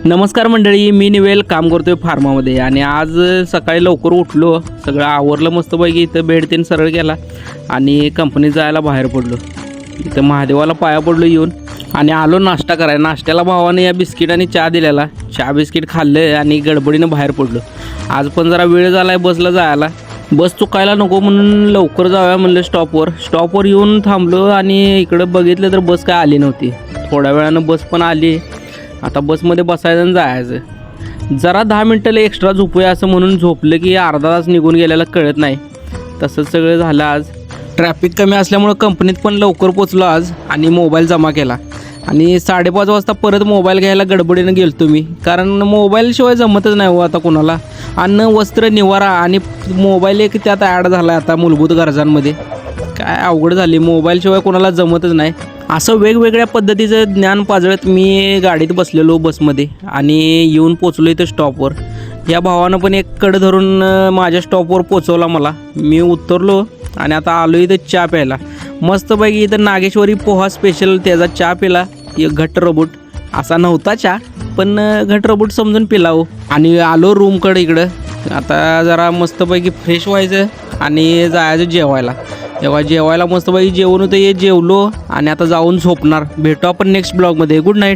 नमस्कार मंडळी, मी निवेल काम करतोय फार्मामध्ये आणि आज सकाळी लवकर उठलो, सगळं आवरलं मस्तपैकी. इथं बेड तीन सरळ केला आणि कंपनीत जायला बाहेर पडलो. इथं महादेवाला पाया पडलो येऊन आणि आलो नाश्ता करायला. नाश्त्याला भावाने या बिस्किट आणि चहा दिलेला. चहा बिस्किट खाल्लं आणि गडबडीनं बाहेर पडलो. आज पण जरा वेळ झाला आहे बसला जायला. बस चुकायला नको म्हणून लवकर जाऊया म्हणलं स्टॉपवर येऊन थांबलो आणि इकडं बघितलं तर बस काय आली नव्हती. थोड्या वेळानं बस पण आली. आता बसमध्ये बसायचं आणि जायचं. जरा 10 मिनटं एक्स्ट्रा झोपूया असं म्हणून झोपलं की अर्धा तास निघून गेलेला कळत नाही. तसंच सगळं झालं. आज ट्रॅफिक कमी असल्यामुळं कंपनीत पण लवकर पोचलो आज आणि मोबाईल जमा केला आणि 5:30 वाजता परत मोबाईल घ्यायला गडबडीनं गेलतो मी, कारण मोबाईलशिवाय जमतच नाही हो आता कोणाला. अन्न, वस्त्र, निवारा आणि मोबाईल एक त्यात ॲड झाला आहे आता मूलभूत गरजांमध्ये. काय अवघड झाली, मोबाईलशिवाय कोणाला जमतच नाही. असं वेगवेगळ्या पद्धतीचं ज्ञान पाजळत मी गाडीत बसलेलो बसमध्ये आणि येऊन पोचलो इथं स्टॉपवर. या भावानं पण एक कड धरून माझ्या स्टॉपवर पोचवला मला. मी उतरलो आणि आता आलो इथं चहा प्यायला. मस्तपैकी इथं नागेश्वरी पोहा स्पेशल त्याचा चहा पिला. एक घट्ट रबूट असा नव्हता चहा, पण घट्ट रबूट समजून पिला हो. आणि आलो रूमकडे इकडं. आता जरा मस्तपैकी फ्रेश व्हायचं आणि जायचं जेवायला. तेव्हा जेवायला मस्तपैकी जेवण होतं, जेवलो आणि आता जाऊन झोपणार. भेटू आपण नेक्स्ट ब्लॉगमध्ये. Good night.